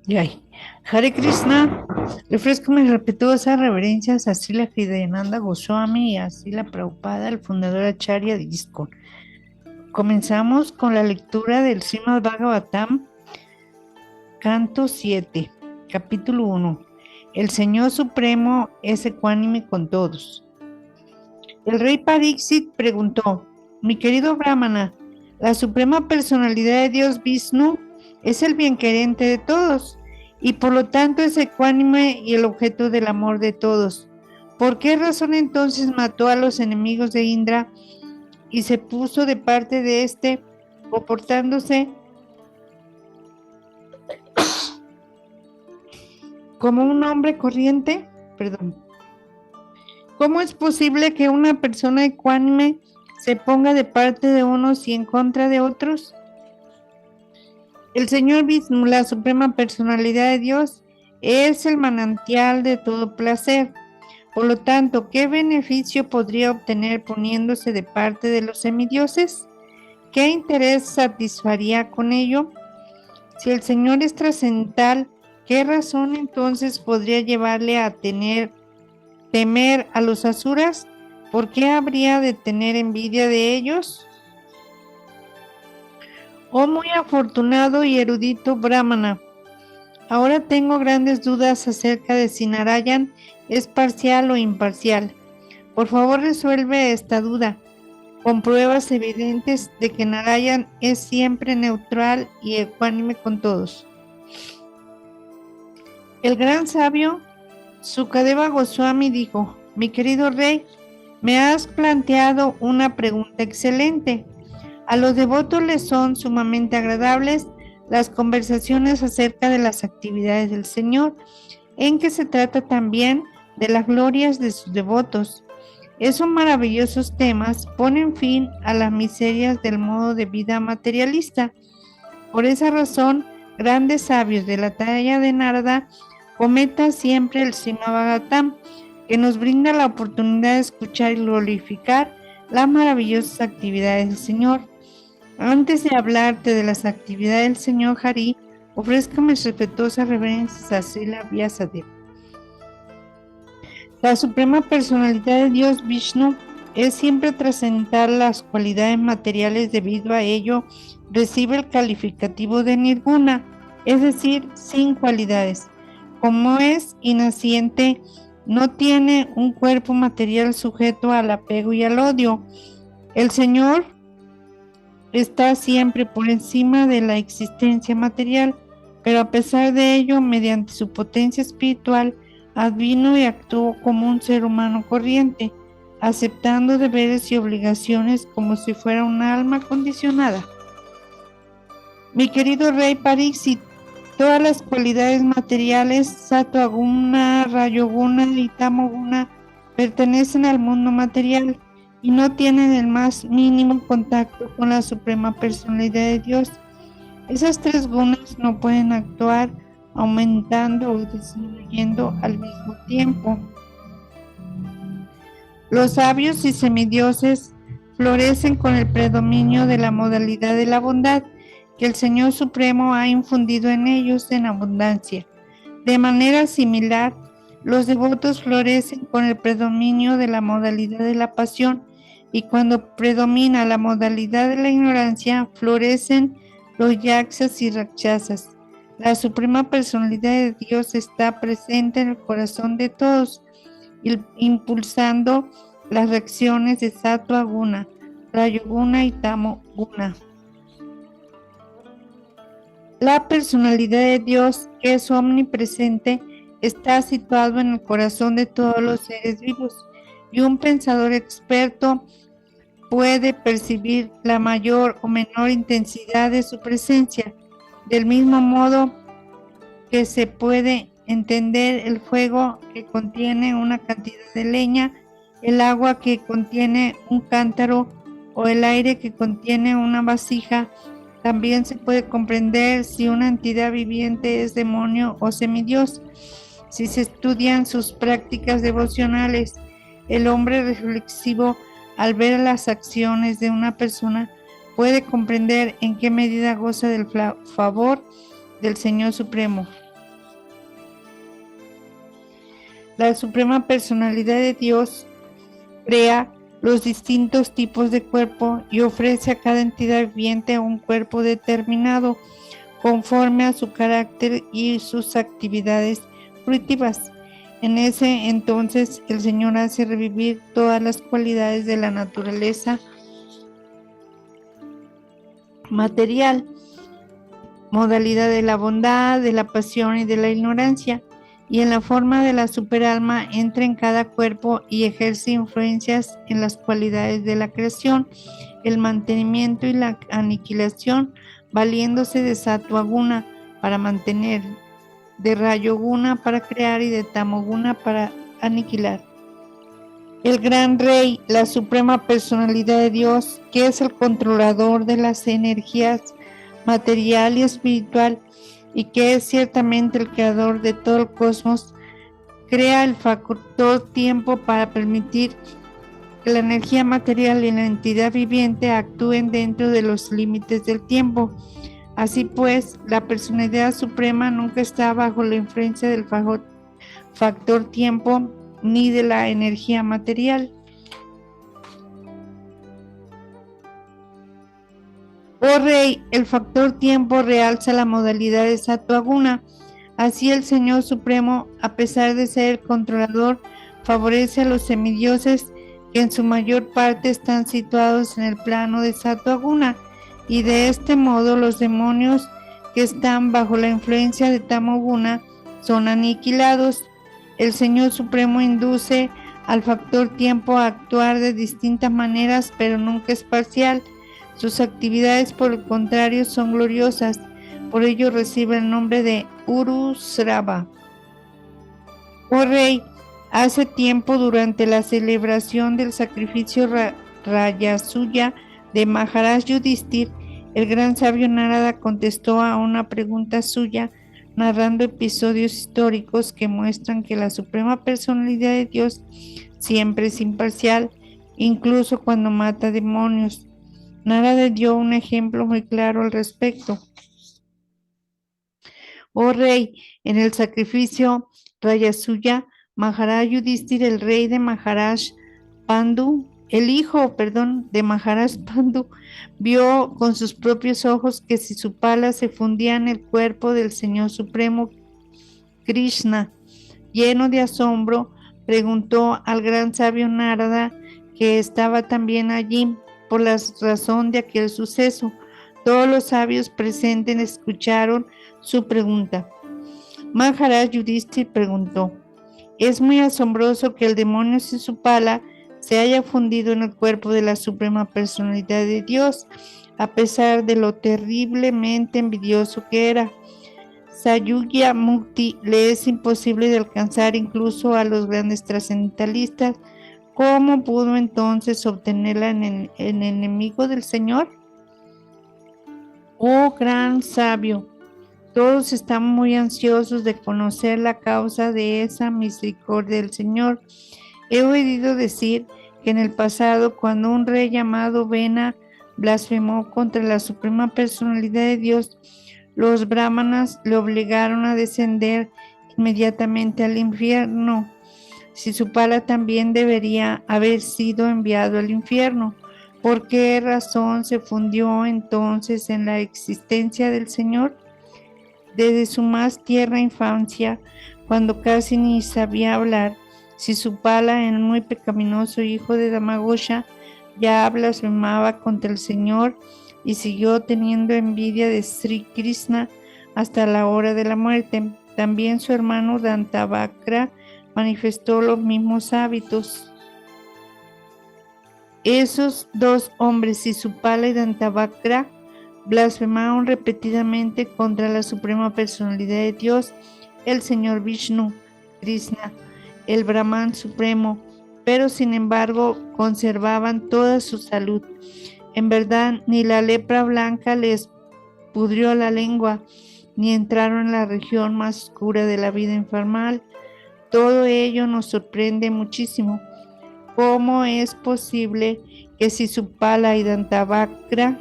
Jai. Hare Krishna, le ofrezco mis respetuosas reverencias a Srila Hridayananda Goswami y a Srila Prabhupada, el fundador Acharya de ISKCON. Comenzamos con la lectura del Srimad Bhagavatam, canto 7, capítulo 1. El Señor Supremo es ecuánime con todos. El rey Pariksit preguntó: mi querido Brahmana, la suprema personalidad de Dios Vishnu es el bienquerente de todos y por lo tanto es ecuánime y el objeto del amor de todos. ¿Por qué razón entonces mató a los enemigos de Indra y se puso de parte de éste, comportándose como un hombre corriente? ¿Cómo es posible que una persona ecuánime se ponga de parte de unos y en contra de otros? El Señor Vishnu, la suprema personalidad de Dios, es el manantial de todo placer. Por lo tanto, ¿qué beneficio podría obtener poniéndose de parte de los semidioses? ¿Qué interés satisfaría con ello? Si el Señor es trascendental, ¿qué razón entonces podría llevarle a temer a los asuras? ¿Por qué habría de tener envidia de ellos? Oh muy afortunado y erudito Brahmana, ahora tengo grandes dudas acerca de si Narayan es parcial o imparcial. Por favor, resuelve esta duda con pruebas evidentes de que Narayan es siempre neutral y ecuánime con todos. El gran sabio Sukadeva Goswami dijo: mi querido rey, me has planteado una pregunta excelente. A los devotos les son sumamente agradables las conversaciones acerca de las actividades del Señor, en que se trata también de las glorias de sus devotos. Esos maravillosos temas ponen fin a las miserias del modo de vida materialista. Por esa razón, grandes sabios de la talla de Narada comentan siempre el Srimad Bhagavatam, que nos brinda la oportunidad de escuchar y glorificar las maravillosas actividades del Señor. Antes de hablarte de las actividades del Señor Hari, ofrezco mis respetuosas reverencias a Srila Vyasadeva. La suprema personalidad de Dios Vishnu es siempre trascendental las cualidades materiales. Debido a ello, recibe el calificativo de nirguna, es decir, sin cualidades. Como es inaciente, no tiene un cuerpo material sujeto al apego y al odio. El Señor está siempre por encima de la existencia material, pero a pesar de ello, mediante su potencia espiritual, advino y actuó como un ser humano corriente, aceptando deberes y obligaciones como si fuera una alma condicionada. Mi querido rey Pariksit, todas las cualidades materiales, Sattva Guna, Rajoguna y Tamoguna, pertenecen al mundo material y no tienen el más mínimo contacto con la suprema personalidad de Dios. Esas tres gunas no pueden actuar aumentando o disminuyendo al mismo tiempo. Los sabios y semidioses florecen con el predominio de la modalidad de la bondad que el Señor Supremo ha infundido en ellos en abundancia. De manera similar, los devotos florecen con el predominio de la modalidad de la pasión, y cuando predomina la modalidad de la ignorancia, florecen los yakshas y rakshasas. La suprema personalidad de Dios está presente en el corazón de todos, impulsando las reacciones de Sattva Guna, Rajoguna y Tamo Guna. La personalidad de Dios, que es omnipresente, está situado en el corazón de todos los seres vivos, y un pensador experto puede percibir la mayor o menor intensidad de su presencia, del mismo modo que se puede entender el fuego que contiene una cantidad de leña, el agua que contiene un cántaro o el aire que contiene una vasija. También se puede comprender si una entidad viviente es demonio o semidios. Si se estudian sus prácticas devocionales, el hombre reflexivo, al ver las acciones de una persona, puede comprender en qué medida goza del favor del Señor Supremo. La Suprema Personalidad de Dios crea los distintos tipos de cuerpo y ofrece a cada entidad viviente un cuerpo determinado conforme a su carácter y sus actividades fruitivas. En ese entonces el Señor hace revivir todas las cualidades de la naturaleza material, modalidad de la bondad, de la pasión y de la ignorancia, y en la forma de la superalma entra en cada cuerpo y ejerce influencias en las cualidades de la creación, el mantenimiento y la aniquilación, valiéndose de Sattva Guna para mantener, de Rayo Guna para crear y de Tamo Guna para aniquilar. El gran rey, la suprema personalidad de Dios, que es el controlador de las energías material y espiritual, y que es ciertamente el creador de todo el cosmos, crea el factor tiempo para permitir que la energía material y la entidad viviente actúen dentro de los límites del tiempo. Así pues, la personalidad suprema nunca está bajo la influencia del factor tiempo ni de la energía material. Oh Rey, el factor tiempo realza la modalidad de Sattva Guna. Así el Señor Supremo, a pesar de ser el controlador, favorece a los semidioses que en su mayor parte están situados en el plano de Sattva Guna, y de este modo los demonios que están bajo la influencia de Tamo Guna son aniquilados. El Señor Supremo induce al factor tiempo a actuar de distintas maneras, pero nunca es parcial. Sus actividades, por el contrario, son gloriosas. Por ello recibe el nombre de Urusrava. Oh Rey, hace tiempo, durante la celebración del sacrificio Rajasuya de Maharaj Yudhishthir, el gran sabio Narada contestó a una pregunta suya, narrando episodios históricos que muestran que la Suprema Personalidad de Dios siempre es imparcial, incluso cuando mata demonios. Narada dio un ejemplo muy claro al respecto. Oh Rey, en el sacrificio Rajasuya, Maharaj Yudhishthir, el rey de Maharaj Pandu, el hijo de Maharaj Pandu, vio con sus propios ojos que si su pala se fundía en el cuerpo del Señor Supremo Krishna. Lleno de asombro, preguntó al gran sabio Narada, que estaba también allí, por la razón de aquel suceso. Todos los sabios presentes escucharon su pregunta. Maharaj Yudhishthir preguntó: es muy asombroso que el demonio sin su pala se haya fundido en el cuerpo de la Suprema Personalidad de Dios, a pesar de lo terriblemente envidioso que era. Sayugya Mukti le es imposible de alcanzar incluso a los grandes trascendentalistas. ¿Cómo pudo entonces obtenerla en enemigo del Señor? Oh gran sabio, todos están muy ansiosos de conocer la causa de esa misericordia del Señor. He oído decir que en el pasado, cuando un rey llamado Vena blasfemó contra la Suprema Personalidad de Dios, los brahmanas le obligaron a descender inmediatamente al infierno. Si su pala también debería haber sido enviado al infierno, ¿por qué razón se fundió entonces en la existencia del Señor? Desde su más tierna infancia, cuando casi ni sabía hablar, si su pala, el muy pecaminoso hijo de Damagosha, ya blasfemaba contra el Señor y siguió teniendo envidia de Sri Krishna hasta la hora de la muerte. También su hermano Dantavakra manifestó los mismos hábitos. Esos dos hombres, Sisupala y Dantavakra, blasfemaron repetidamente contra la Suprema Personalidad de Dios, el Señor Vishnu, Krishna, el Brahman Supremo, pero sin embargo conservaban toda su salud. En verdad, ni la lepra blanca les pudrió la lengua, ni entraron en la región más oscura de la vida infernal. Todo ello nos sorprende muchísimo. ¿Cómo es posible que Sisupala y Dantavakra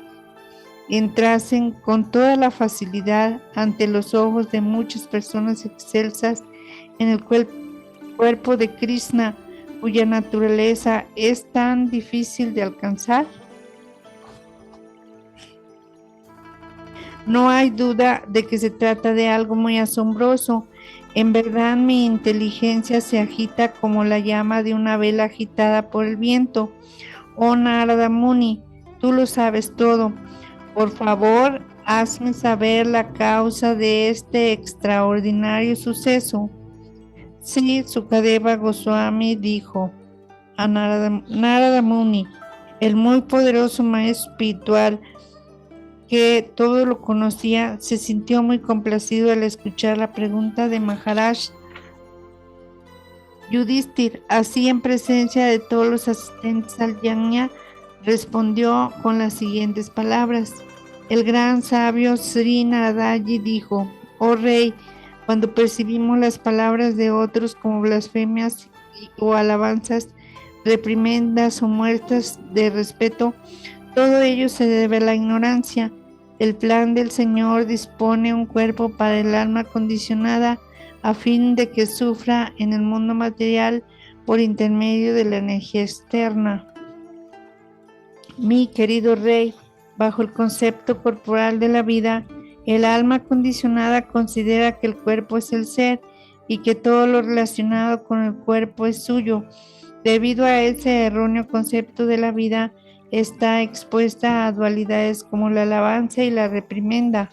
entrasen con toda la facilidad ante los ojos de muchas personas excelsas en el cuerpo de Krishna, cuya naturaleza es tan difícil de alcanzar? No hay duda de que se trata de algo muy asombroso. En verdad, mi inteligencia se agita como la llama de una vela agitada por el viento. Oh Narada Muni, tú lo sabes todo. Por favor, hazme saber la causa de este extraordinario suceso. Sí, Sukadeva Goswami dijo a Narada Muni, el muy poderoso maestro espiritual, que todo lo conocía, se sintió muy complacido al escuchar la pregunta de Maharaj Yudhishthir. Así, en presencia de todos los asistentes al yajna, respondió con las siguientes palabras. El gran sabio Sri Naradaji dijo: oh rey, cuando percibimos las palabras de otros como blasfemias o alabanzas, reprimendas o muestras de respeto, todo ello se debe a la ignorancia. El plan del Señor dispone un cuerpo para el alma condicionada a fin de que sufra en el mundo material por intermedio de la energía externa. Mi querido rey, bajo el concepto corporal de la vida, el alma condicionada considera que el cuerpo es el ser y que todo lo relacionado con el cuerpo es suyo. Debido a ese erróneo concepto de la vida, está expuesta a dualidades como la alabanza y la reprimenda.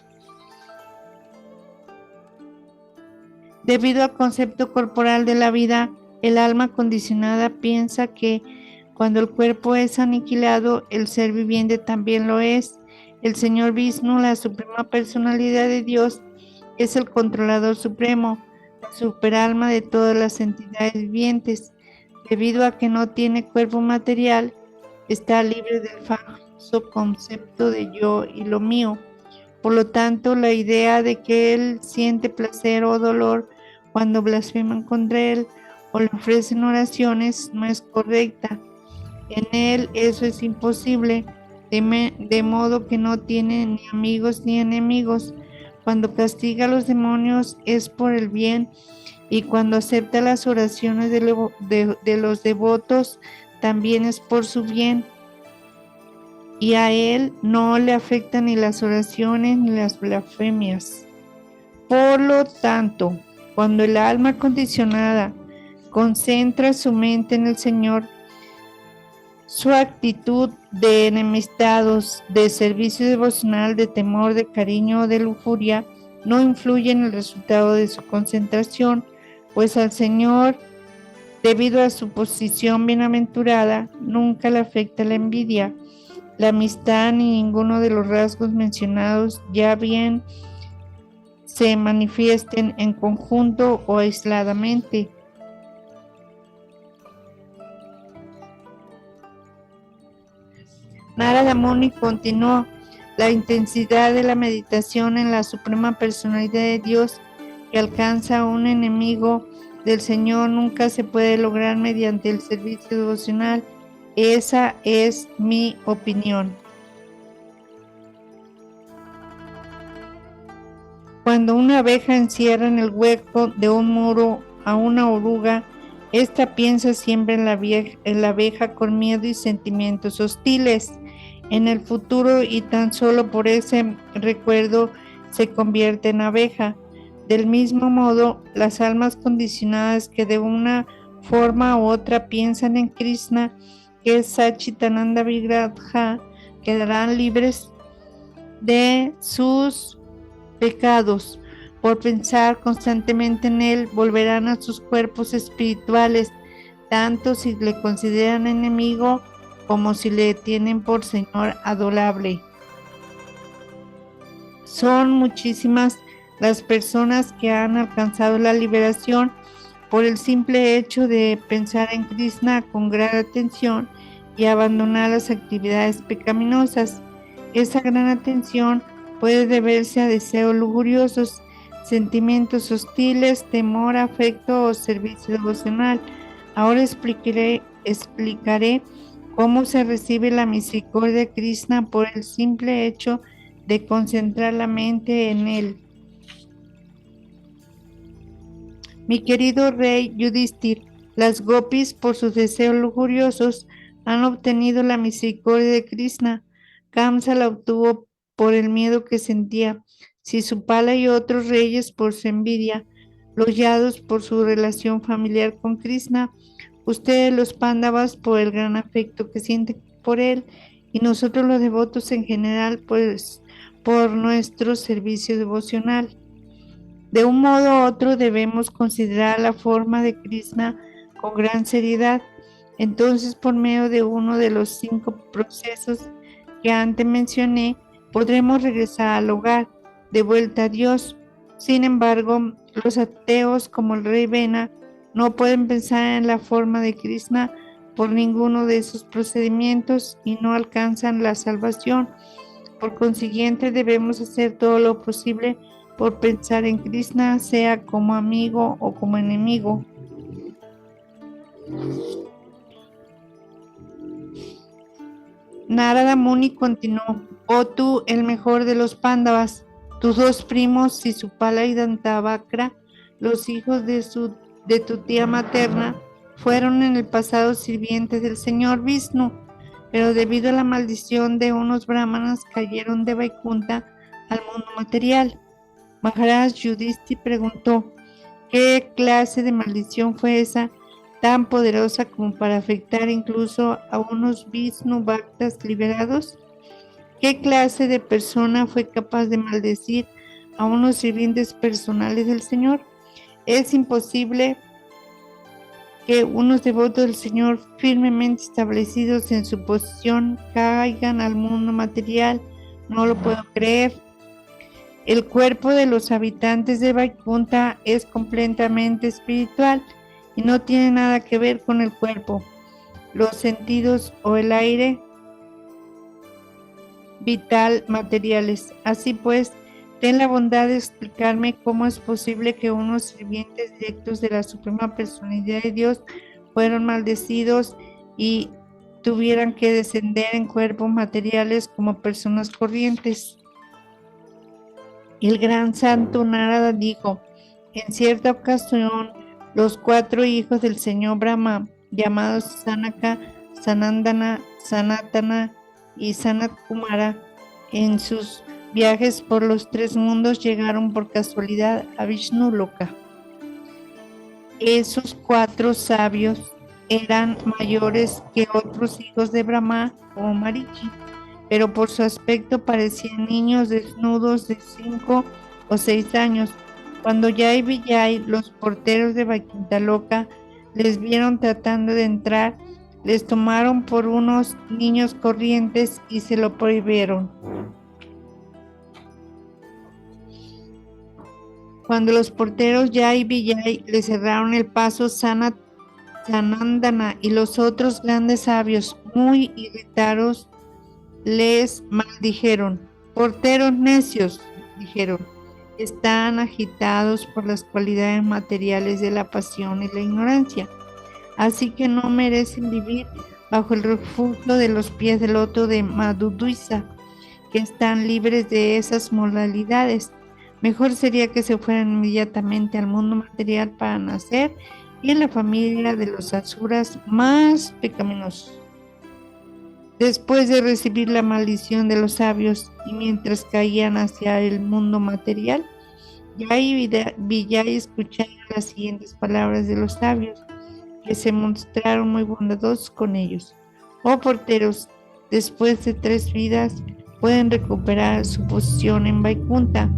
Debido al concepto corporal de la vida, el alma condicionada piensa que cuando el cuerpo es aniquilado, el ser viviente también lo es. El Señor Vishnu, la suprema personalidad de Dios, es el controlador supremo, la superalma de todas las entidades vivientes. Debido a que no tiene cuerpo material, está libre del falso concepto de yo y lo mío. Por lo tanto, la idea de que él siente placer o dolor cuando blasfeman contra él o le ofrecen oraciones no es correcta. En él eso es imposible, de modo que no tiene ni amigos ni enemigos. Cuando castiga a los demonios es por el bien, y cuando acepta las oraciones de los devotos también es por su bien, y a él no le afectan ni las oraciones ni las blasfemias. Por lo tanto, cuando el alma condicionada concentra su mente en el Señor, su actitud de enemistados, de servicio devocional, de temor, de cariño o de lujuria no influye en el resultado de su concentración, pues al Señor, debido a su posición bienaventurada, nunca le afecta la envidia, la amistad ni ninguno de los rasgos mencionados, ya bien se manifiesten en conjunto o aisladamente. Narada Muni continuó: la intensidad de la meditación en la suprema personalidad de Dios que alcanza a un enemigo del Señor nunca se puede lograr mediante el servicio devocional. Esa es mi opinión. Cuando una abeja encierra en el hueco de un muro a una oruga, esta piensa siempre en la abeja con miedo y sentimientos hostiles en el futuro, y tan solo por ese recuerdo se convierte en abeja. Del mismo modo, las almas condicionadas que de una forma u otra piensan en Krishna, que es Sachitananda Vigraha, quedarán libres de sus pecados. Por pensar constantemente en él, volverán a sus cuerpos espirituales, tanto si le consideran enemigo como si le tienen por Señor adorable. Son muchísimas las personas que han alcanzado la liberación por el simple hecho de pensar en Krishna con gran atención y abandonar las actividades pecaminosas. Esa gran atención puede deberse a deseos lujuriosos, sentimientos hostiles, temor, afecto o servicio devocional. Ahora explicaré cómo se recibe la misericordia de Krishna por el simple hecho de concentrar la mente en él. Mi querido rey Yudhishthir, las gopis, por sus deseos lujuriosos, han obtenido la misericordia de Krishna. Kamsa la obtuvo por el miedo que sentía. Sisupala y otros reyes por su envidia, los Yadus por su relación familiar con Krishna, ustedes los Pándavas por el gran afecto que sienten por él, y nosotros los devotos en general, pues por nuestro servicio devocional. De un modo u otro debemos considerar la forma de Krishna con gran seriedad. Entonces, por medio de uno de los 5 procesos que antes mencioné, podremos regresar al hogar, de vuelta a Dios. Sin embargo, los ateos como el rey Vena no pueden pensar en la forma de Krishna por ninguno de esos procedimientos y no alcanzan la salvación. Por consiguiente, debemos hacer todo lo posible por pensar en Krishna, sea como amigo o como enemigo. Narada Muni continuó: oh tú, el mejor de los Pándavas, tus 2 primos, Sisupala y Dantavakra, los hijos de tu tía materna, fueron en el pasado sirvientes del señor Vishnu, pero debido a la maldición de unos brahmanas cayeron de Vaikunta al mundo material. Maharaj Yudhishthir preguntó: ¿qué clase de maldición fue esa tan poderosa como para afectar incluso a unos Vishnu Bhaktas liberados? ¿Qué clase de persona fue capaz de maldecir a unos sirvientes personales del Señor? Es imposible que unos devotos del Señor firmemente establecidos en su posición caigan al mundo material. No lo puedo creer. El cuerpo de los habitantes de Vaikunta es completamente espiritual y no tiene nada que ver con el cuerpo, los sentidos o el aire vital materiales. Así pues, ten la bondad de explicarme cómo es posible que unos sirvientes directos de la Suprema Personalidad de Dios fueron maldecidos y tuvieran que descender en cuerpos materiales como personas corrientes. El gran santo Narada dijo: en cierta ocasión, los 4 hijos del señor Brahma, llamados Sanaka, Sanandana, Sanatana y Sanat Kumara, en sus viajes por los 3 mundos llegaron por casualidad a Vishnu Loka. Esos 4 sabios eran mayores que otros hijos de Brahma, como Marichi, pero por su aspecto parecían niños desnudos de 5 o 6 años. Cuando Jai Vijay, los porteros de Vaikunta Loka, les vieron tratando de entrar, les tomaron por unos niños corrientes y se lo prohibieron. Cuando los porteros Jai Vijay le cerraron el paso, Sanandana y los otros grandes sabios, muy irritados, les maldijeron. Porteros necios, dijeron, están agitados por las cualidades materiales de la pasión y la ignorancia, así que no merecen vivir bajo el refugio de los pies del loto de Madhuduisa, que están libres de esas modalidades. Mejor sería que se fueran inmediatamente al mundo material para nacer y en la familia de los asuras más pecaminosos. Después de recibir la maldición de los sabios y mientras caían hacia el mundo material, Jai Vijay escucharon las siguientes palabras de los sabios, que se mostraron muy bondadosos con ellos. Oh porteros, después de 3 vidas pueden recuperar su posición en Vaikunta,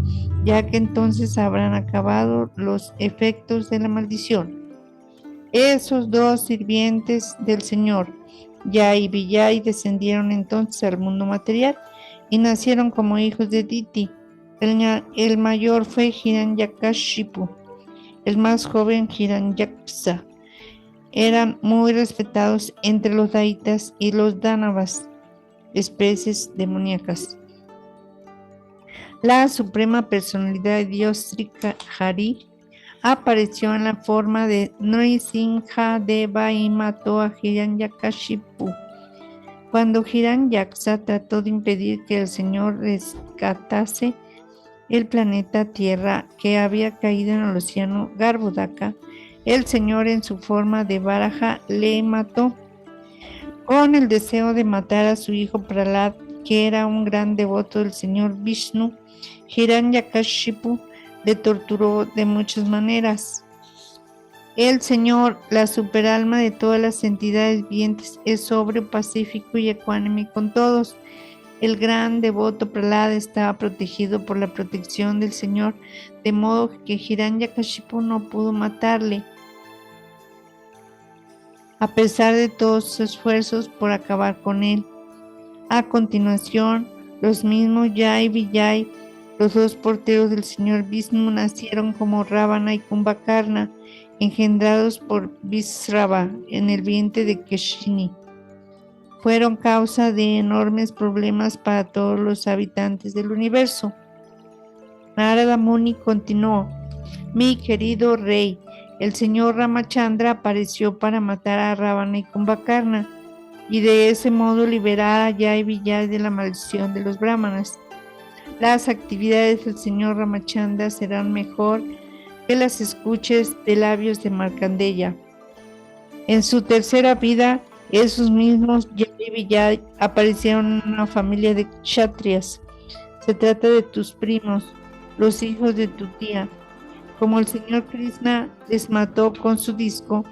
ya que entonces habrán acabado los efectos de la maldición. Esos 2 sirvientes del Señor, Jai y Vijay, descendieron entonces al mundo material y nacieron como hijos de Diti. El mayor fue Hiranyakashipu, el más joven Hiranyaksa. Eran muy respetados entre los Daitas y los Danavas, especies demoníacas. La suprema personalidad de Dios Sri Hari apareció en la forma de Nrisimha Deva y mató a Hiranyakashipu. Cuando Hiranyaksa trató de impedir que el Señor rescatase el planeta Tierra que había caído en el océano Garbhodaka, el Señor en su forma de Varaha le mató. Con el deseo de matar a su hijo Prahlad, que era un gran devoto del Señor Vishnu, Hiranyakashipu le torturó de muchas maneras. El Señor, la superalma de todas las entidades vivientes, es sobrio, pacífico y ecuánime con todos. El gran devoto Prahlad estaba protegido por la protección del Señor, de modo que Hiranyakashipu no pudo matarle, a pesar de todos sus esfuerzos por acabar con él. A continuación, los mismos Jai y Vijay, los dos porteros del Señor Vishnu, nacieron como Ravana y Kumbhakarna, engendrados por Vishrava en el vientre de Keshini. Fueron causa de enormes problemas para todos los habitantes del universo. Narada Muni continuó: mi querido rey, el señor Ramachandra apareció para matar a Ravana y Kumbhakarna y de ese modo liberar a Jai y Vijay de la maldición de los brahmanas. Las actividades del señor Ramachandra serán mejor que las escuches de labios de Markandeya. En su tercera vida, esos mismos Jai y Vijay aparecieron en una familia de kshatriyas. Se trata de tus primos, los hijos de tu tía. Como el señor Krishna les mató con su disco,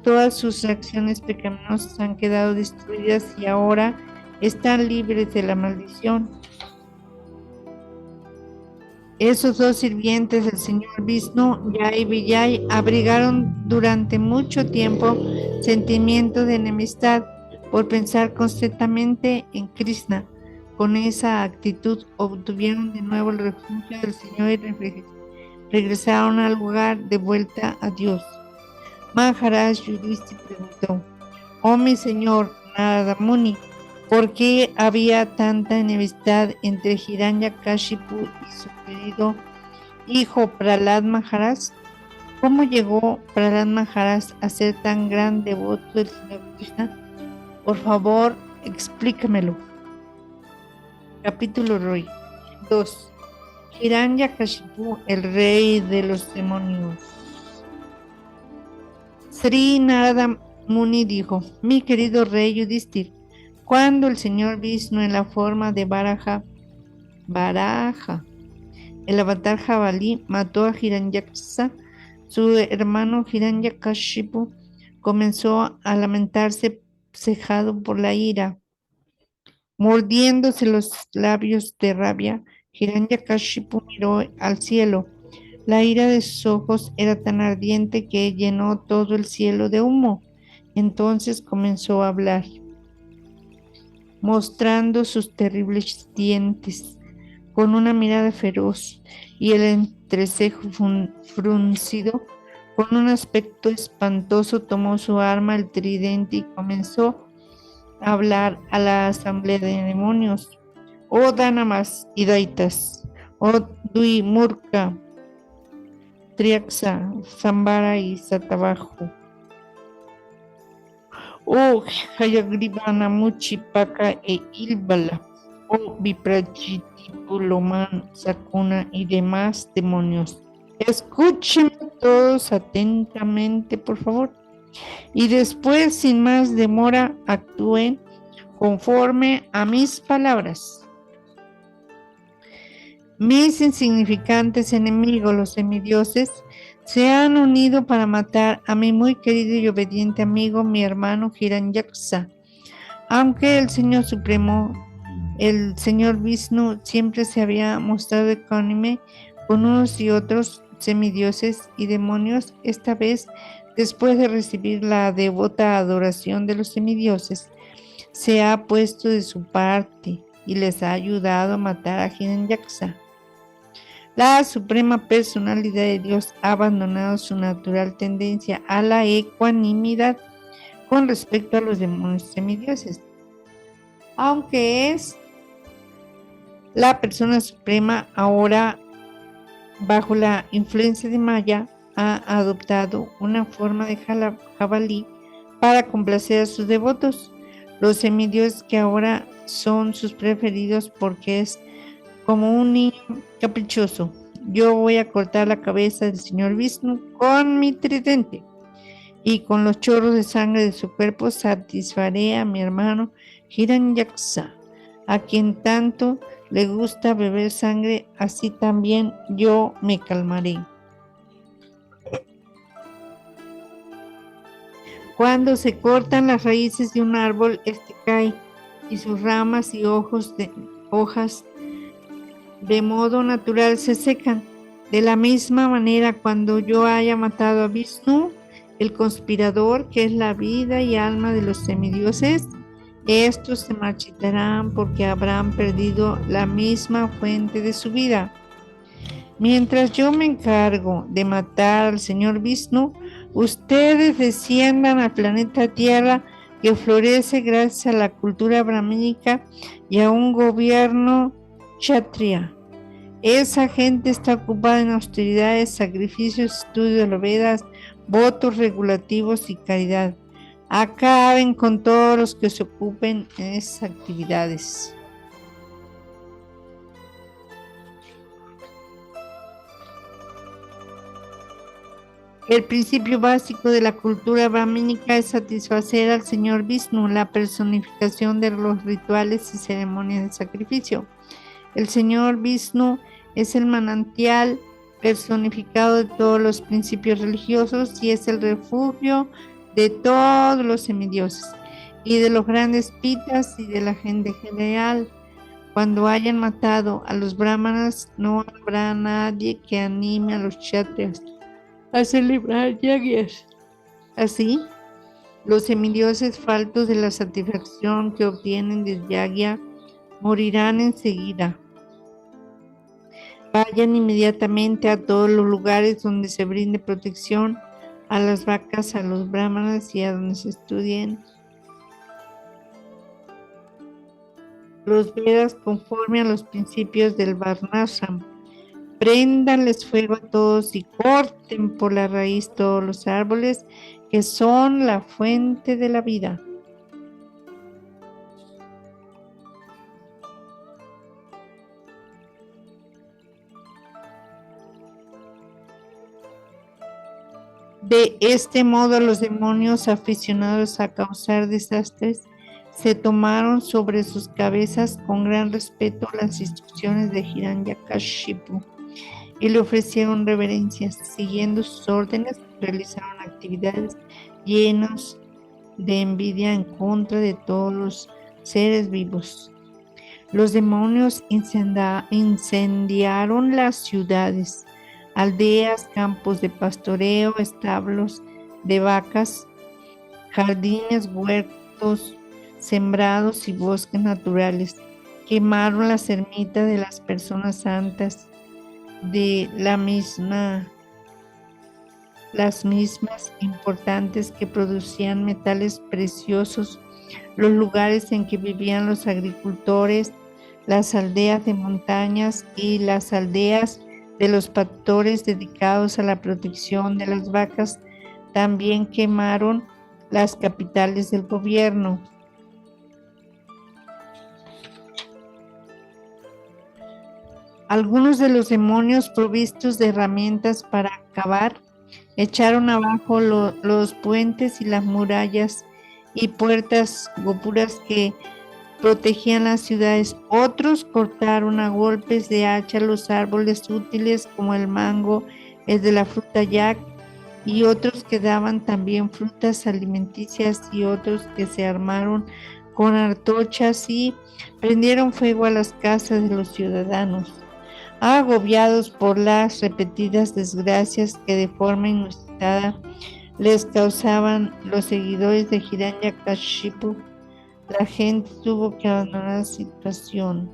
todas sus acciones pecaminosas han quedado destruidas y ahora están libres de la maldición. Esos dos sirvientes del señor Vishnu, Jai y Vijay, abrigaron durante mucho tiempo sentimiento de enemistad por pensar constantemente en Krishna. Con esa actitud obtuvieron de nuevo el refugio del Señor y regresaron al lugar de vuelta a Dios. Maharaj Yudhishthira preguntó: oh mi señor Narada Muni, ¿por qué había tanta enemistad entre Hiranyakashipu y su querido hijo Prahlad Maharaj? ¿Cómo llegó Prahlad Maharaj a ser tan gran devoto del Señor Krishna? Por favor, explícamelo. Capítulo 2. Hiranyakashipu, el rey de los demonios. Sri Narada Muni dijo: mi querido rey Yudhishthira, cuando el señor Vishnu en la forma de Varaha, el avatar jabalí, mató a Hiranyaksa, su hermano Hiranyakashipu comenzó a lamentarse cejado por la ira. Mordiéndose los labios de rabia, Hiranyakashipu miró al cielo. La ira de sus ojos era tan ardiente que llenó todo el cielo de humo. Entonces comenzó a hablar, mostrando sus terribles dientes, con una mirada feroz y el entrecejo fruncido. Con un aspecto espantoso tomó su arma, el tridente, y comenzó a hablar a la asamblea de demonios. Oh Danamas y Daitas, oh Duimurka, Triaxa, Sambara y Satabajo, oh Hayagrivana, Muchipaka e Ilbala, oh Viprachitipuloman, Sakuna y demás demonios. Escúchenme todos atentamente, por favor, y después, sin más demora, actúen conforme a mis palabras. Mis insignificantes enemigos, los semidioses, se han unido para matar a mi muy querido y obediente amigo, mi hermano Hiranyaksa. Aunque el Señor Supremo, el Señor Vishnu, siempre se había mostrado ecuánime con unos y otros semidioses y demonios, esta vez, después de recibir la devota adoración de los semidioses, se ha puesto de su parte y les ha ayudado a matar a Hiranyaksa. La suprema personalidad de Dios ha abandonado su natural tendencia a la ecuanimidad con respecto a los demonios semidioses. Aunque es la persona suprema, ahora bajo la influencia de Maya ha adoptado una forma de jabalí para complacer a sus devotos, los semidioses, que ahora son sus preferidos porque es como un niño caprichoso. Yo voy a cortar la cabeza del señor Vishnu con mi tridente y con los chorros de sangre de su cuerpo satisfaré a mi hermano Hiranyaksa, a quien tanto le gusta beber sangre, así también yo me calmaré. Cuando se cortan las raíces de un árbol, este cae y sus ramas y hojas de modo natural se secan. De la misma manera, cuando yo haya matado a Vishnu, el conspirador, que es la vida y alma de los semidioses, estos se marchitarán porque habrán perdido la misma fuente de su vida. Mientras yo me encargo de matar al señor Vishnu, ustedes desciendan al planeta Tierra, que florece gracias a la cultura brahmínica y a un gobierno kshatriya. Esa gente está ocupada en austeridades, sacrificios, estudio de los Vedas, votos regulativos y caridad. Acaben con todos los que se ocupen en esas actividades. El principio básico de la cultura brahmínica es satisfacer al señor Vishnu, la personificación de los rituales y ceremonias de sacrificio. El señor Vishnu es el manantial personificado de todos los principios religiosos y es el refugio de todos los semidioses y de los grandes pitas y de la gente general. Cuando hayan matado a los brahmanas, no habrá nadie que anime a los kshatriyas a celebrar yagyas. Así, los semidioses, faltos de la satisfacción que obtienen del yagya, morirán enseguida. Vayan inmediatamente a todos los lugares donde se brinde protección a las vacas, a los brahmanas y a donde se estudien los Vedas conforme a los principios del Varnashram. Préndanles fuego a todos y corten por la raíz todos los árboles que son la fuente de la vida. De este modo, los demonios aficionados a causar desastres se tomaron sobre sus cabezas con gran respeto las instrucciones de Hiranyakashipu y le ofrecieron reverencias. Siguiendo sus órdenes, realizaron actividades llenas de envidia en contra de todos los seres vivos. Los demonios incendiaron las ciudades, aldeas, campos de pastoreo, establos de vacas, jardines, huertos, sembrados y bosques naturales. Quemaron las ermitas de las personas santas, de las mismas importantes que producían metales preciosos, los lugares en que vivían los agricultores, las aldeas de montañas y las aldeas de los pastores dedicados a la protección de las vacas. También quemaron las capitales del gobierno. Algunos de los demonios, provistos de herramientas para acabar, echaron abajo los puentes y las murallas y puertas gopuras que protegían las ciudades. Otros cortaron a golpes de hacha los árboles útiles como el mango, el de la fruta yak, y otros que daban también frutas alimenticias, y otros que se armaron con antorchas y prendieron fuego a las casas de los ciudadanos. Agobiados por las repetidas desgracias que de forma inusitada les causaban los seguidores de Hiranyakashipu, la gente tuvo que abandonar la situación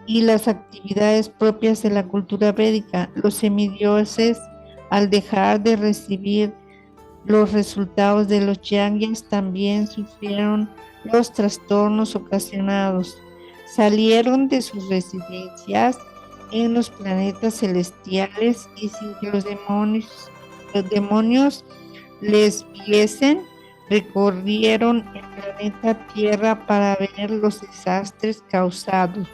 y las actividades propias de la cultura védica. Los semidioses, al dejar de recibir los resultados de los yagyas, también sufrieron los trastornos ocasionados. Salieron de sus residencias en los planetas celestiales y sin que los demonios les viesen, recorrieron el planeta Tierra para ver los desastres causados.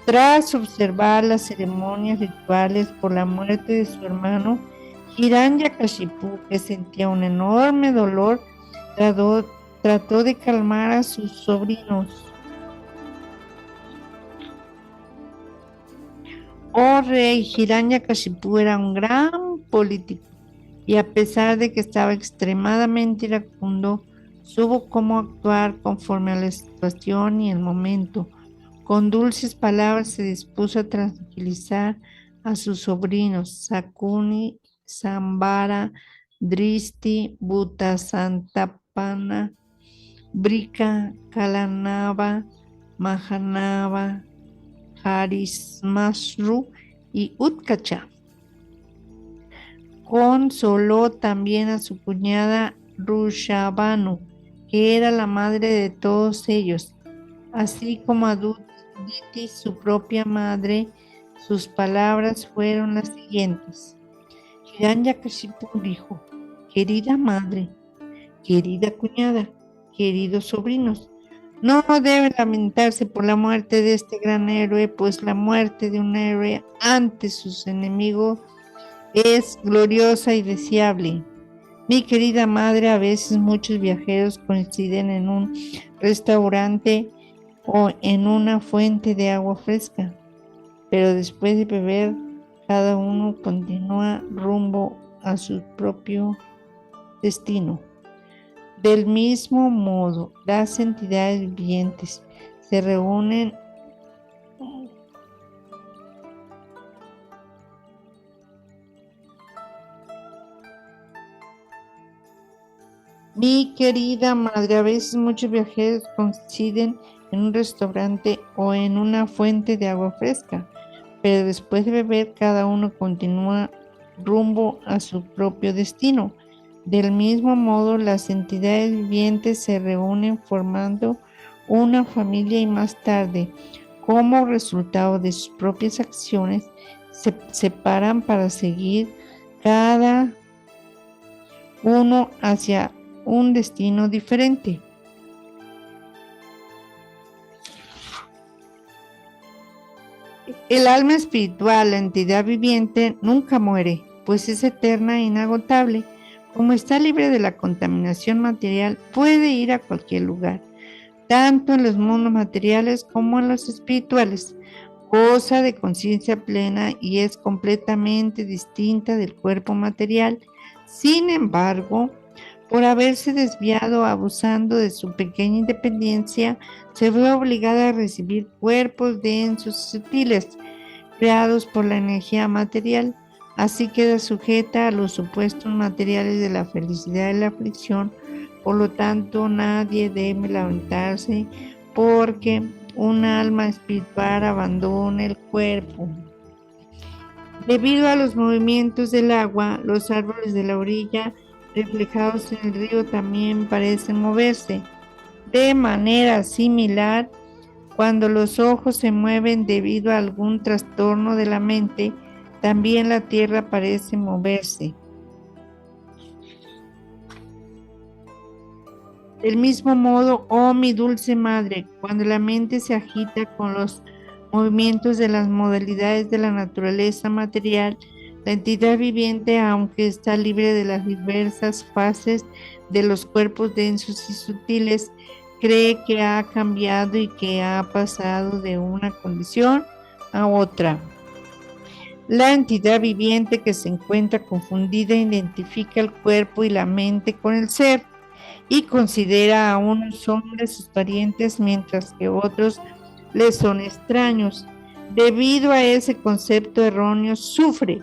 Tras observar las ceremonias rituales por la muerte de su hermano, Hiranyakashipu, que sentía un enorme dolor, trató de calmar a sus sobrinos. Oh rey, Hiranyakashipu era un gran político y a pesar de que estaba extremadamente iracundo, supo cómo actuar conforme a la situación y el momento. Con dulces palabras se dispuso a tranquilizar a sus sobrinos Sakuni, Sambara, Dristi, Bhuta, Santapana, Brika, Kalanava, Mahanava, Harismasru y Utkacha. Consoló también a su cuñada Rushabanu, que era la madre de todos ellos, así como a Diti, su propia madre. Sus palabras fueron las siguientes. Hiranyakashipu dijo: querida madre, querida cuñada, queridos sobrinos, no deben lamentarse por la muerte de este gran héroe, pues la muerte de un héroe ante sus enemigos es gloriosa y deseable. Mi querida madre, a veces muchos viajeros coinciden en un restaurante o en una fuente de agua fresca, pero después de beber, cada uno continúa rumbo a su propio destino. Del mismo modo, las entidades vivientes se reúnen Mi querida madre, a veces muchos viajeros coinciden en un restaurante o en una fuente de agua fresca, pero después de beber cada uno continúa rumbo a su propio destino. Del mismo modo, las entidades vivientes se reúnen formando una familia y más tarde, como resultado de sus propias acciones, se separan para seguir cada uno hacia un destino diferente. El alma espiritual, la entidad viviente, nunca muere, pues es eterna e inagotable. Como está libre de la contaminación material, puede ir a cualquier lugar, tanto en los mundos materiales como en los espirituales. Goza de conciencia plena y es completamente distinta del cuerpo material. Sin embargo, por haberse desviado abusando de su pequeña independencia, se ve obligada a recibir cuerpos densos y sutiles, creados por la energía material. Así queda sujeta a los supuestos materiales de la felicidad y la aflicción. Por lo tanto, nadie debe lamentarse porque un alma espiritual abandona el cuerpo. Debido a los movimientos del agua, los árboles de la orilla reflejados en el río también parecen moverse. De manera similar, cuando los ojos se mueven debido a algún trastorno de la mente, también la tierra parece moverse. Del mismo modo, oh mi dulce madre, cuando la mente se agita con los movimientos de las modalidades de la naturaleza material, la entidad viviente, aunque está libre de las diversas fases de los cuerpos densos y sutiles, cree que ha cambiado y que ha pasado de una condición a otra. La entidad viviente que se encuentra confundida identifica el cuerpo y la mente con el ser y considera a unos hombres sus parientes mientras que otros les son extraños. Debido a ese concepto erróneo, sufre.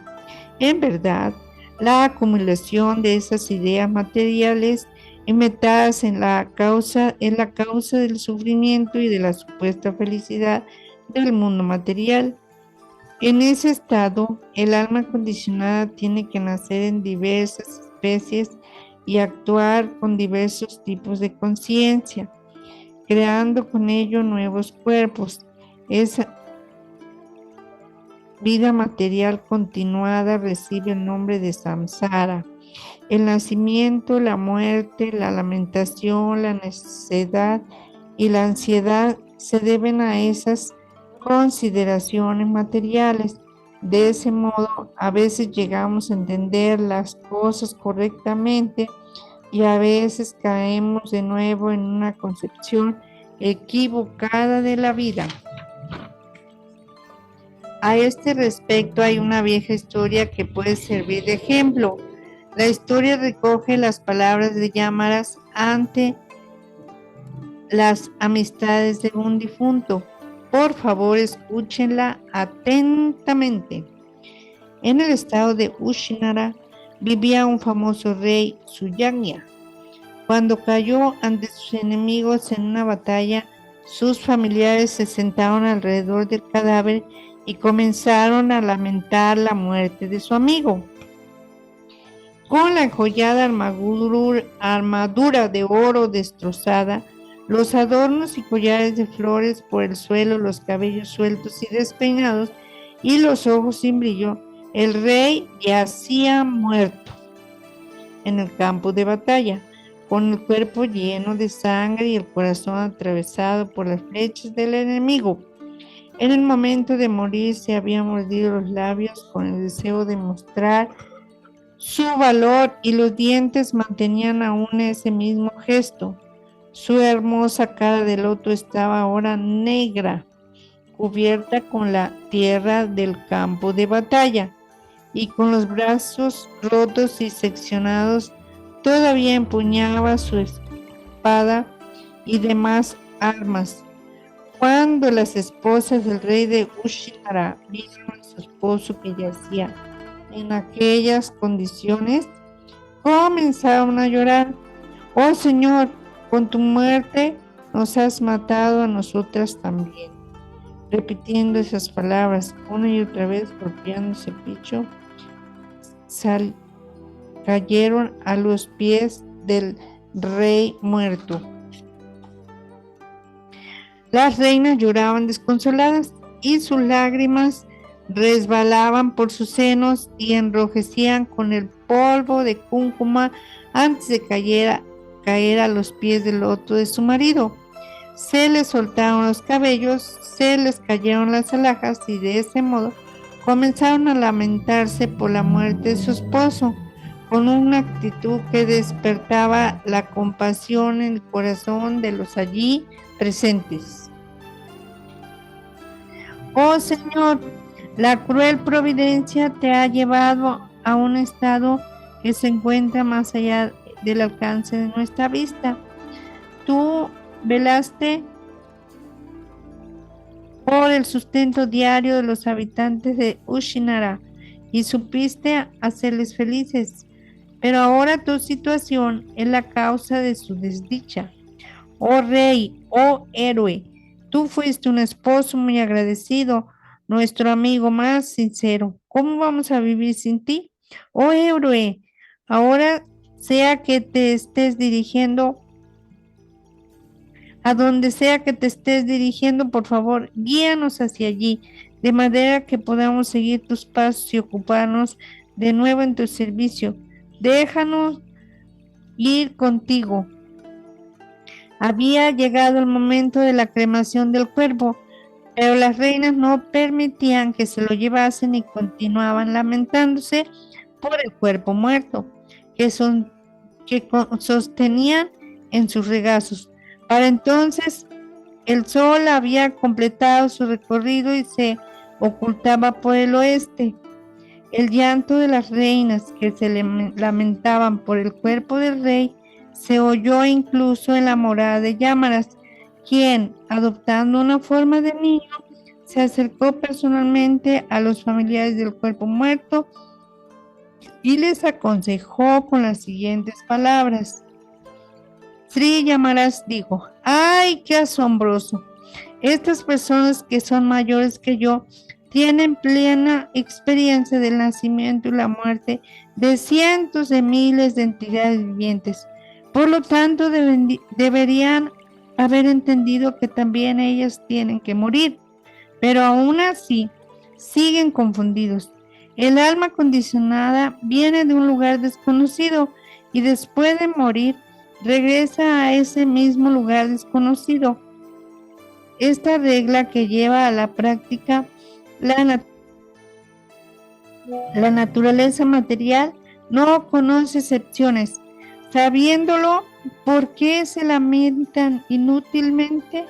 En verdad, la acumulación de esas ideas materiales inventadas es la causa del sufrimiento y de la supuesta felicidad del mundo material. En ese estado, el alma condicionada tiene que nacer en diversas especies y actuar con diversos tipos de conciencia, creando con ello nuevos cuerpos. Esa vida material continuada recibe el nombre de samsara. El nacimiento, la muerte, la lamentación, la necedad y la ansiedad se deben a esas consideraciones materiales. De ese modo, a veces llegamos a entender las cosas correctamente y a veces caemos de nuevo en una concepción equivocada de la vida. A este respecto hay una vieja historia que puede servir de ejemplo. La historia recoge las palabras de Yámaras ante las amistades de un difunto. Por favor, escúchenla atentamente. En el estado de Ushinara vivía un famoso rey, Suyagnya. Cuando cayó ante sus enemigos en una batalla, sus familiares se sentaron alrededor del cadáver y comenzaron a lamentar la muerte de su amigo. Con la enjollada armadura de oro destrozada, los adornos y collares de flores por el suelo, los cabellos sueltos y despeinados y los ojos sin brillo, el rey yacía muerto en el campo de batalla, con el cuerpo lleno de sangre y el corazón atravesado por las flechas del enemigo. En el momento de morir se había mordido los labios con el deseo de mostrar su valor y los dientes mantenían aún ese mismo gesto. Su hermosa cara de loto estaba ahora negra, cubierta con la tierra del campo de batalla y con los brazos rotos y seccionados todavía empuñaba su espada y demás armas. Cuando las esposas del rey de Ushinara vieron a su esposo que yacía en aquellas condiciones, comenzaron a llorar. Oh Señor, con tu muerte nos has matado a nosotras también. Repitiendo esas palabras una y otra vez, golpeándose el pecho, cayeron a los pies del rey muerto. Las reinas lloraban desconsoladas y sus lágrimas resbalaban por sus senos y enrojecían con el polvo de cúrcuma antes de caer a los pies del loto de su marido. Se les soltaron los cabellos, se les cayeron las alhajas y de ese modo comenzaron a lamentarse por la muerte de su esposo, con una actitud que despertaba la compasión en el corazón de los allí presentes. Oh Señor, la cruel providencia te ha llevado a un estado que se encuentra más allá del alcance de nuestra vista. Tú velaste por el sustento diario de los habitantes de Ushinara y supiste hacerles felices, pero ahora tu situación es la causa de su desdicha. Oh rey, oh héroe, tú fuiste un esposo muy agradecido, nuestro amigo más sincero. ¿Cómo vamos a vivir sin ti? Oh héroe, ahora sea que te estés dirigiendo, a donde sea que te estés dirigiendo, por favor, guíanos hacia allí, de manera que podamos seguir tus pasos y ocuparnos de nuevo en tu servicio. Déjanos ir contigo. Había llegado el momento de la cremación del cuerpo, pero las reinas no permitían que se lo llevasen y continuaban lamentándose por el cuerpo muerto que sostenían en sus regazos. Para entonces el sol había completado su recorrido y se ocultaba por el oeste. El llanto de las reinas que se lamentaban por el cuerpo del rey se oyó incluso en la morada de Yámaras, quien, adoptando una forma de niño, se acercó personalmente a los familiares del cuerpo muerto y les aconsejó con las siguientes palabras. Sri Yámaras dijo: ¡ay, qué asombroso! Estas personas que son mayores que yo tienen plena experiencia del nacimiento y la muerte de cientos de miles de entidades vivientes. Por lo tanto, deberían haber entendido que también ellas tienen que morir, pero aún así siguen confundidos. El alma condicionada viene de un lugar desconocido y después de morir regresa a ese mismo lugar desconocido. Esta regla que lleva a la práctica la naturaleza material no conoce excepciones. Sabiéndolo, ¿por qué se lamentan inútilmente?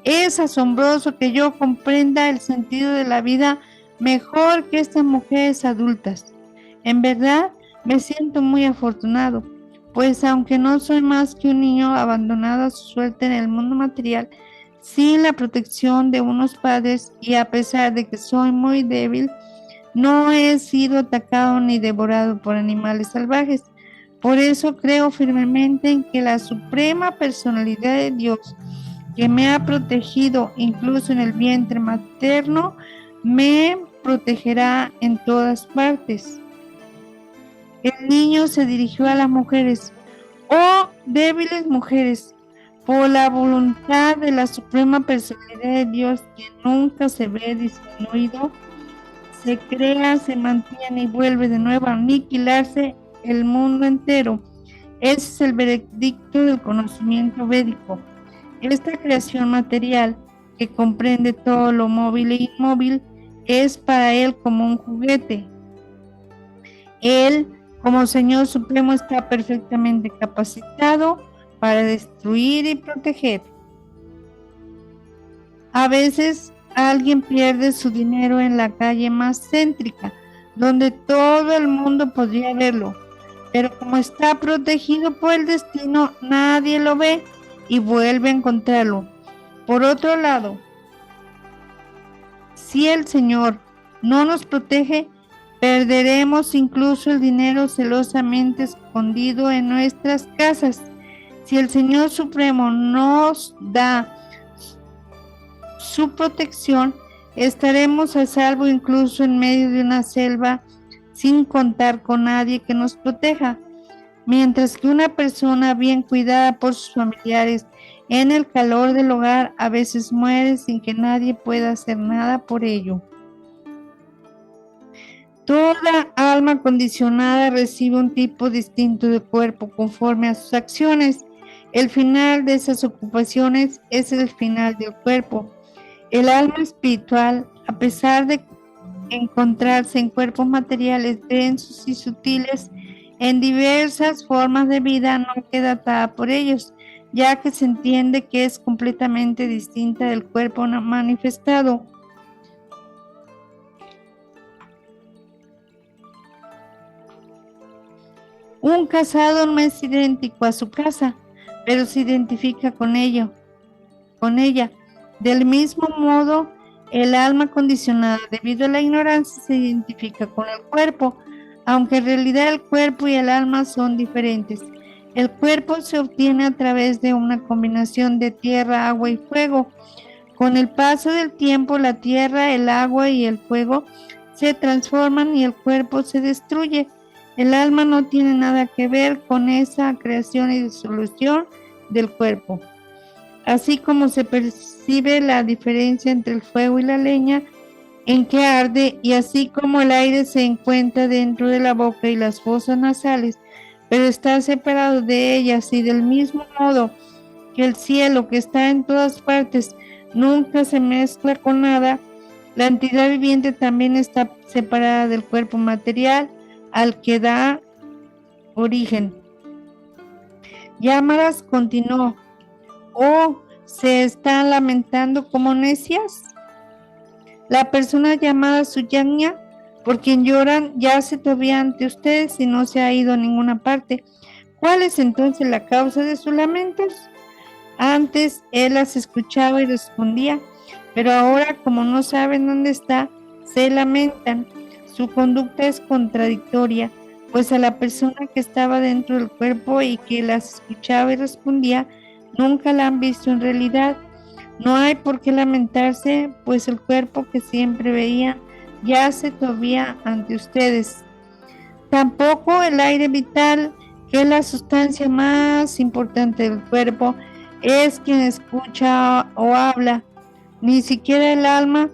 Es asombroso que yo comprenda el sentido de la vida mejor que estas mujeres adultas. En verdad, me siento muy afortunado, pues aunque no soy más que un niño abandonado a su suerte en el mundo material, sin la protección de unos padres y a pesar de que soy muy débil, no he sido atacado ni devorado por animales salvajes. Por eso creo firmemente en que la suprema personalidad de Dios, que me ha protegido incluso en el vientre materno, me protegerá en todas partes. El niño se dirigió a las mujeres. Oh, débiles mujeres, por la voluntad de la suprema personalidad de Dios, que nunca se ve disminuido, se crea, se mantiene y vuelve de nuevo a aniquilarse el mundo entero. Ese es el veredicto del conocimiento védico. Esta creación material, que comprende todo lo móvil e inmóvil, es para él como un juguete. Él, como Señor Supremo, está perfectamente capacitado para destruir y proteger. A veces alguien pierde su dinero en la calle más céntrica, donde todo el mundo podría verlo, pero como está protegido por el destino, nadie lo ve y vuelve a encontrarlo. Por otro lado, si el Señor no nos protege, perderemos incluso el dinero celosamente escondido en nuestras casas. Si el Señor Supremo nos da su protección, estaremos a salvo incluso en medio de una selva sin contar con nadie que nos proteja. Mientras que una persona bien cuidada por sus familiares en el calor del hogar a veces muere sin que nadie pueda hacer nada por ello. Toda alma condicionada recibe un tipo distinto de cuerpo conforme a sus acciones. El final de esas ocupaciones es el final del cuerpo. El alma espiritual, a pesar de encontrarse en cuerpos materiales densos y sutiles, en diversas formas de vida, no queda atada por ellos, ya que se entiende que es completamente distinta del cuerpo manifestado. Un casado no es idéntico a su casa, pero se identifica con ella. Del mismo modo, el alma condicionada, debido a la ignorancia, se identifica con el cuerpo, aunque en realidad el cuerpo y el alma son diferentes. El cuerpo se obtiene a través de una combinación de tierra, agua y fuego. Con el paso del tiempo, la tierra, el agua y el fuego se transforman y el cuerpo se destruye. El alma no tiene nada que ver con esa creación y disolución del cuerpo. Así como se percibe la diferencia entre el fuego y la leña en que arde, y así como el aire se encuentra dentro de la boca y las fosas nasales, pero está separado de ellas, y del mismo modo que el cielo, que está en todas partes, nunca se mezcla con nada, la entidad viviente también está separada del cuerpo material al que da origen. Yámaras continuó: ¿o se están lamentando como necias? La persona llamada Suyanya, por quien lloran, yace todavía ante ustedes y no se ha ido a ninguna parte. ¿Cuál es entonces la causa de sus lamentos? Antes él las escuchaba y respondía, pero ahora, como no saben dónde está, se lamentan. Su conducta es contradictoria, pues a la persona que estaba dentro del cuerpo y que las escuchaba y respondía, nunca la han visto en realidad. No hay por qué lamentarse, pues el cuerpo que siempre veían yace todavía ante ustedes. Tampoco el aire vital, que es la sustancia más importante del cuerpo, es quien escucha o habla. Ni siquiera el alma,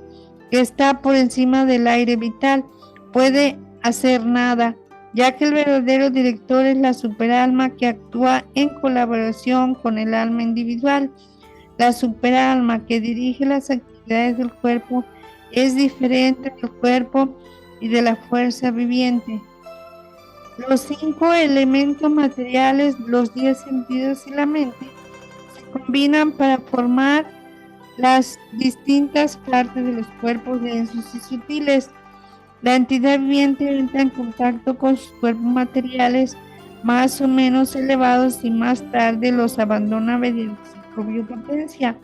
que está por encima del aire vital, puede hacer nada, ya que el verdadero director es la superalma que actúa en colaboración con el alma individual. La superalma que dirige las actividades del cuerpo es diferente del cuerpo y de la fuerza viviente. Los 5 elementos materiales, los 10 sentidos y la mente, se combinan para formar las distintas partes de los cuerpos densos y sutiles. La entidad viviente entra en contacto con sus cuerpos materiales más o menos elevados y más tarde los abandona mediante su propia potencia.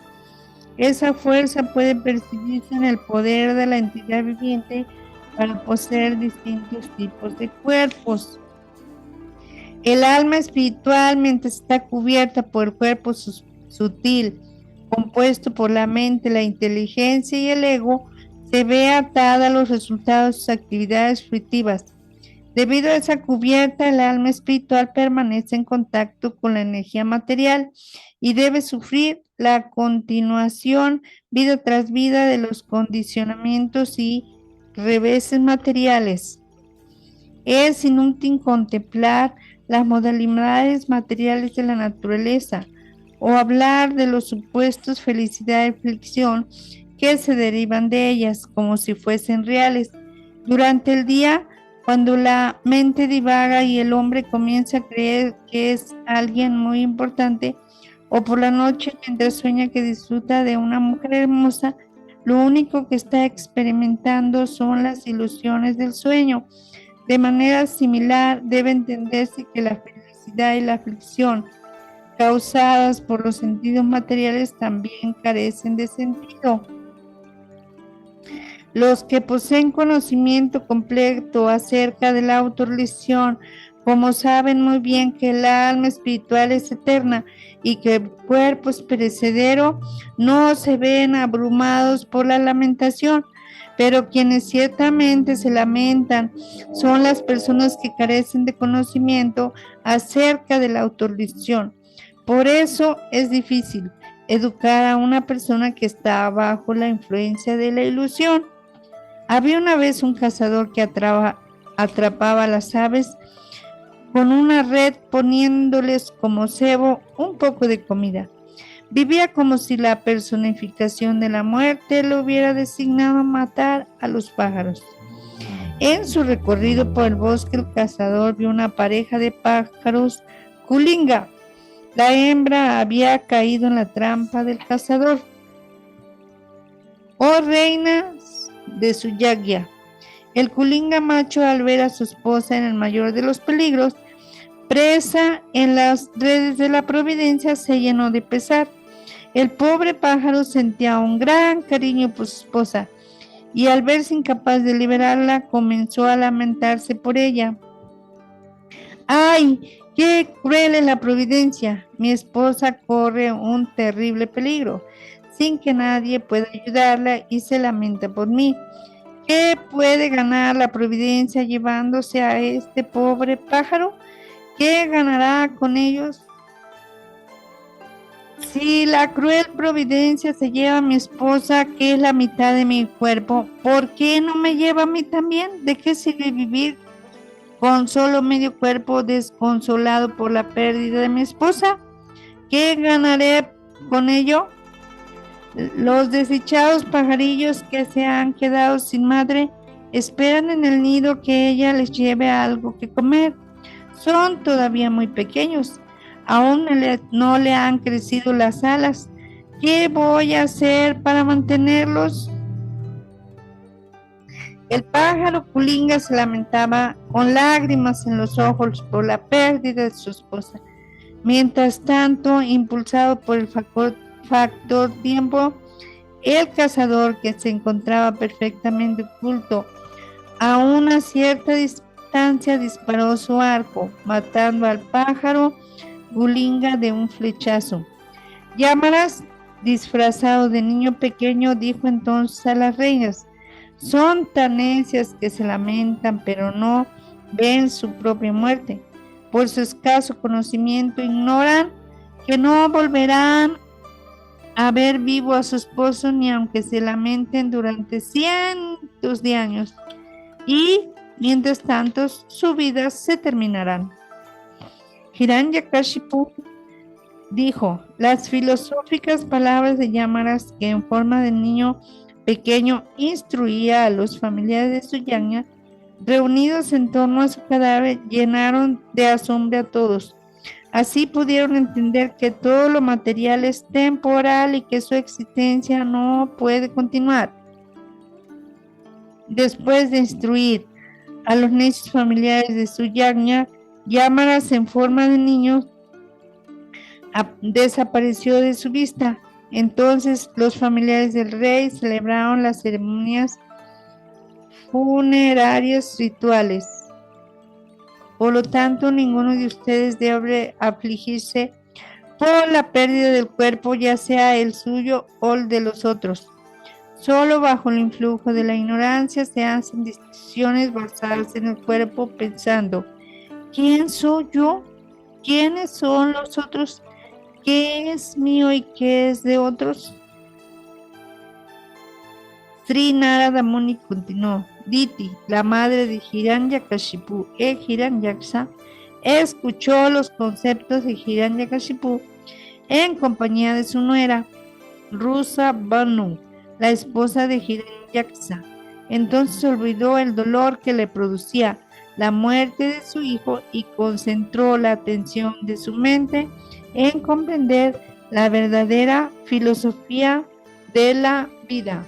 Esa fuerza puede percibirse en el poder de la entidad viviente para poseer distintos tipos de cuerpos. El alma espiritual, mientras está cubierta por el cuerpo sutil, compuesto por la mente, la inteligencia y el ego, se ve atada a los resultados de sus actividades fruitivas. Debido a esa cubierta, el alma espiritual permanece en contacto con la energía material y debe sufrir la continuación vida tras vida de los condicionamientos y reveses materiales. Es inútil contemplar las modalidades materiales de la naturaleza o hablar de los supuestos felicidad y aflicción que se derivan de ellas como si fuesen reales. Durante el día, cuando la mente divaga y el hombre comienza a creer que es alguien muy importante, o por la noche mientras sueña que disfruta de una mujer hermosa, lo único que está experimentando son las ilusiones del sueño. De manera similar, debe entenderse que la felicidad y la aflicción causadas por los sentidos materiales también carecen de sentido. Los que poseen conocimiento completo acerca de la autorrealización, como saben muy bien que el alma espiritual es eterna y que el cuerpo es perecedero, no se ven abrumados por la lamentación. Pero quienes ciertamente se lamentan son las personas que carecen de conocimiento acerca de la autorrealización. Por eso es difícil educar a una persona que está bajo la influencia de la ilusión. Había una vez un cazador que atrapaba a las aves con una red poniéndoles como cebo un poco de comida. Vivía como si la personificación de la muerte lo hubiera designado a matar a los pájaros. En su recorrido por el bosque, el cazador vio una pareja de pájaros culinga. La hembra había caído en la trampa del cazador. Oh reina de su yagya. El culinga macho, al ver a su esposa en el mayor de los peligros, presa en las redes de la providencia, se llenó de pesar. El pobre pájaro sentía un gran cariño por su esposa y al verse incapaz de liberarla, comenzó a lamentarse por ella. ¡Ay, qué cruel es la providencia! Mi esposa corre un terrible peligro, sin que nadie pueda ayudarla y se lamenta por mí. ¿Qué puede ganar la providencia llevándose a este pobre pájaro? ¿Qué ganará con ellos? Si la cruel providencia se lleva a mi esposa, que es la mitad de mi cuerpo, ¿por qué no me lleva a mí también? ¿De qué sirve vivir con solo medio cuerpo desconsolado por la pérdida de mi esposa? ¿Qué ganaré con ello? Los desdichados pajarillos que se han quedado sin madre esperan en el nido que ella les lleve algo que comer. Son todavía muy pequeños. Aún no le han crecido las alas. ¿Qué voy a hacer para mantenerlos? El pájaro culinga se lamentaba con lágrimas en los ojos por la pérdida de su esposa. Mientras tanto, impulsado por el factor tiempo, el cazador, que se encontraba perfectamente oculto a una cierta distancia, disparó su arco, matando al pájaro culinga de un flechazo. Llamarás disfrazado de niño pequeño, dijo entonces a las reinas. Son tan necias que se lamentan, pero no ven su propia muerte. Por su escaso conocimiento ignoran que no volverán a ver vivo a su esposo ni aunque se lamenten durante cientos de años. Y mientras tanto, sus vidas se terminarán. Hiranyakashipu dijo las filosóficas palabras de Yamaras que en forma de niño pequeño instruía a los familiares de su yagna, reunidos en torno a su cadáver, llenaron de asombro a todos. Así pudieron entender que todo lo material es temporal y que su existencia no puede continuar. Después de instruir a los necios familiares de su yagna, Yamaras en forma de niño desapareció de su vista. Entonces los familiares del rey celebraron las ceremonias funerarias rituales. Por lo tanto, ninguno de ustedes debe afligirse por la pérdida del cuerpo, ya sea el suyo o el de los otros. Solo bajo el influjo de la ignorancia se hacen decisiones basadas en el cuerpo pensando, ¿quién soy yo? ¿Quiénes son los otros? ¿Qué es mío y qué es de otros? Sri Narada Muni continuó. Diti, la madre de Hiranyakashipu e Hiranyaksa, escuchó los conceptos de Hiranyakashipu en compañía de su nuera, Rusa Banu, la esposa de Hiranyaksa. Entonces olvidó el dolor que le producía la muerte de su hijo y concentró la atención de su mente en comprender la verdadera filosofía de la vida.